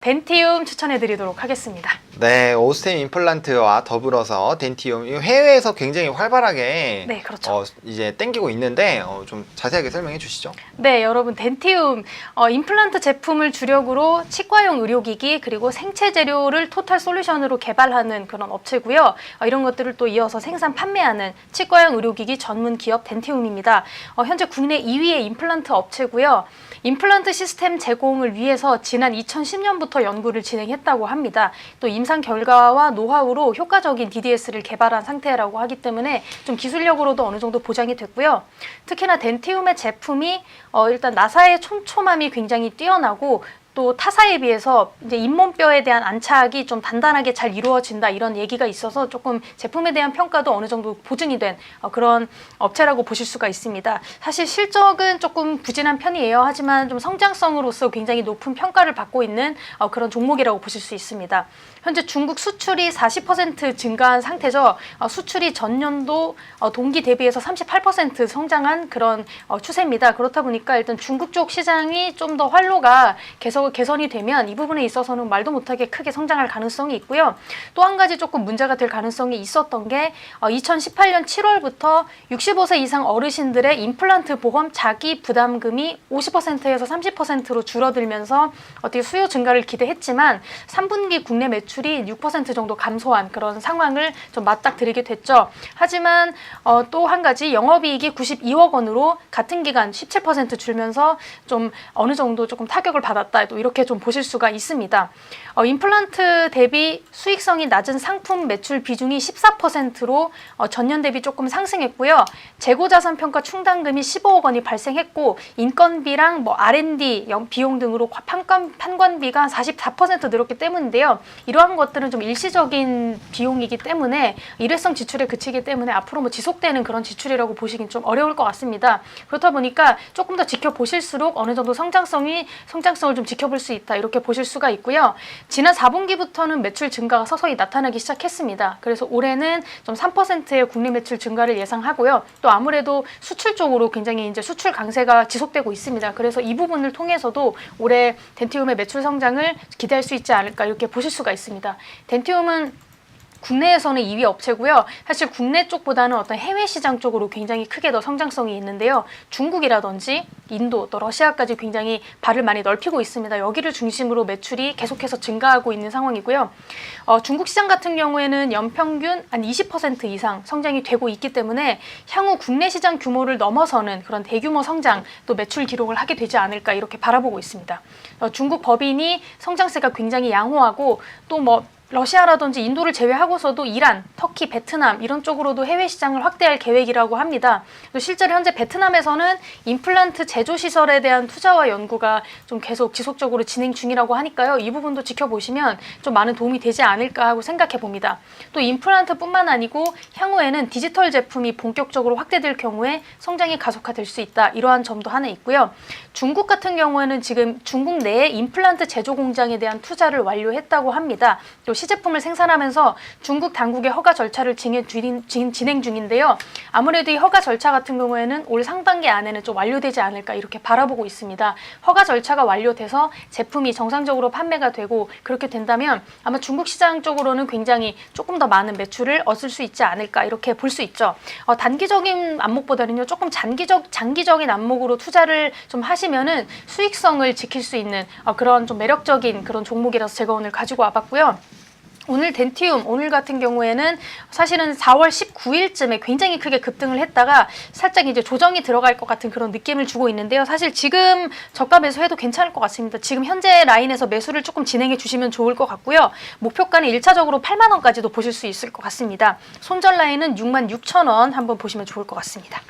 덴티움 추천해드리도록 하겠습니다. 네, 오스템 임플란트와 더불어서 덴티움 해외에서 굉장히 활발하게 네, 그렇죠. 이제 땡기고 있는데 좀 자세하게 설명해 주시죠. 네, 여러분 덴티움 임플란트 제품을 주력으로 치과용 의료기기 그리고 생체 재료를 토탈 솔루션으로 개발하는 그런 업체고요. 이런 것들을 또 이어서 생산 판매하는 치과용 의료기기 전문 기업 덴티움입니다. 현재 국내 2위의 임플란트 업체고요. 임플란트 시스템 제공을 위해서 지난 2010년부터 연구를 진행했다고 합니다. 또 임상 결과와 노하우로 효과적인 DDS를 개발한 상태라고 하기 때문에 좀 기술력으로도 어느 정도 보장이 됐고요. 특히나 덴티움의 제품이 일단 나사의 촘촘함이 굉장히 뛰어나고 또 타사에 비해서 이제 잇몸뼈에 대한 안착이 좀 단단하게 잘 이루어진다 이런 얘기가 있어서 조금 제품에 대한 평가도 어느 정도 보증이 된 그런 업체라고 보실 수가 있습니다. 사실 실적은 조금 부진한 편이에요. 하지만 좀 성장성으로서 굉장히 높은 평가를 받고 있는 그런 종목이라고 보실 수 있습니다. 현재 중국 수출이 40% 증가한 상태죠. 수출이 전년도 동기 대비해서 38% 성장한 그런 추세입니다. 그렇다 보니까 일단 중국 쪽 시장이 좀 더 활로가 개선이 되면 이 부분에 있어서는 말도 못하게 크게 성장할 가능성이 있고요. 또 한 가지 조금 문제가 될 가능성이 있었던 게 2018년 7월부터 65세 이상 어르신들의 임플란트 보험 자기 부담금이 50%에서 30%로 줄어들면서 어떻게 수요 증가를 기대했지만 3분기 국내 매출이 6% 정도 감소한 그런 상황을 좀 맞닥뜨리게 됐죠. 하지만 또 한 가지 영업이익이 92억 원으로 같은 기간 17% 줄면서 좀 어느 정도 조금 타격을 받았다. 또 이렇게 좀 보실 수가 있습니다. 임플란트 대비 수익성이 낮은 상품 매출 비중이 14%로 전년 대비 조금 상승했고요. 재고자산 평가 충당금이 15억 원이 발생했고 인건비랑 R&D 비용 등으로 판관비가 44% 늘었기 때문인데요. 이러한 것들은 좀 일시적인 비용이기 때문에 일회성 지출에 그치기 때문에 앞으로 지속되는 그런 지출이라고 보시긴 좀 어려울 것 같습니다. 그렇다 보니까 조금 더 지켜보실수록 어느 정도 성장성을 좀 지켜볼 수 있다 이렇게 보실 수가 있고요. 지난 4분기부터는 매출 증가가 서서히 나타나기 시작했습니다. 그래서 올해는 좀 3%의 국내 매출 증가를 예상하고요. 또 아무래도 수출 쪽으로 굉장히 이제 수출 강세가 지속되고 있습니다. 그래서 이 부분을 통해서도 올해 덴티움의 매출 성장을 기대할 수 있지 않을까 이렇게 보실 수가 있습니다. 덴티움은 국내에서는 2위 업체고요. 사실 국내 쪽보다는 어떤 해외 시장 쪽으로 굉장히 크게 더 성장성이 있는데요. 중국이라든지 인도 또 러시아까지 굉장히 발을 많이 넓히고 있습니다. 여기를 중심으로 매출이 계속해서 증가하고 있는 상황이고요. 중국 시장 같은 경우에는 연평균 한 20% 이상 성장이 되고 있기 때문에 향후 국내 시장 규모를 넘어서는 그런 대규모 성장 또 매출 기록을 하게 되지 않을까 이렇게 바라보고 있습니다. 중국 법인이 성장세가 굉장히 양호하고 또 러시아라든지 인도를 제외하고서도 이란, 터키, 베트남 이런 쪽으로도 해외 시장을 확대할 계획이라고 합니다. 또 실제로 현재 베트남에서는 임플란트 제조 시설에 대한 투자와 연구가 좀 계속 지속적으로 진행 중이라고 하니까요. 이 부분도 지켜보시면 좀 많은 도움이 되지 않을까 하고 생각해 봅니다. 또 임플란트뿐만 아니고 향후에는 디지털 제품이 본격적으로 확대될 경우에 성장이 가속화될 수 있다. 이러한 점도 하나 있고요. 중국 같은 경우에는 지금 중국 내에 임플란트 제조 공장에 대한 투자를 완료했다고 합니다. 또 시제품을 생산하면서 중국 당국의 허가 절차를 진행 중인데요. 아무래도 이 허가 절차 같은 경우에는 올 상반기 안에는 좀 완료되지 않을까 이렇게 바라보고 있습니다. 허가 절차가 완료돼서 제품이 정상적으로 판매가 되고 그렇게 된다면 아마 중국 시장 쪽으로는 굉장히 조금 더 많은 매출을 얻을 수 있지 않을까 이렇게 볼 수 있죠. 단기적인 안목보다는요 조금 장기적인 안목으로 투자를 좀 하시면은 수익성을 지킬 수 있는 그런 좀 매력적인 그런 종목이라서 제가 오늘 가지고 와봤고요. 오늘 덴티움, 오늘 같은 경우에는 사실은 4월 19일쯤에 굉장히 크게 급등을 했다가 살짝 이제 조정이 들어갈 것 같은 그런 느낌을 주고 있는데요. 사실 지금 저가 매수해도 괜찮을 것 같습니다. 지금 현재 라인에서 매수를 조금 진행해 주시면 좋을 것 같고요. 목표가는 1차적으로 8만 원까지도 보실 수 있을 것 같습니다. 손절 라인은 66,000원 한번 보시면 좋을 것 같습니다.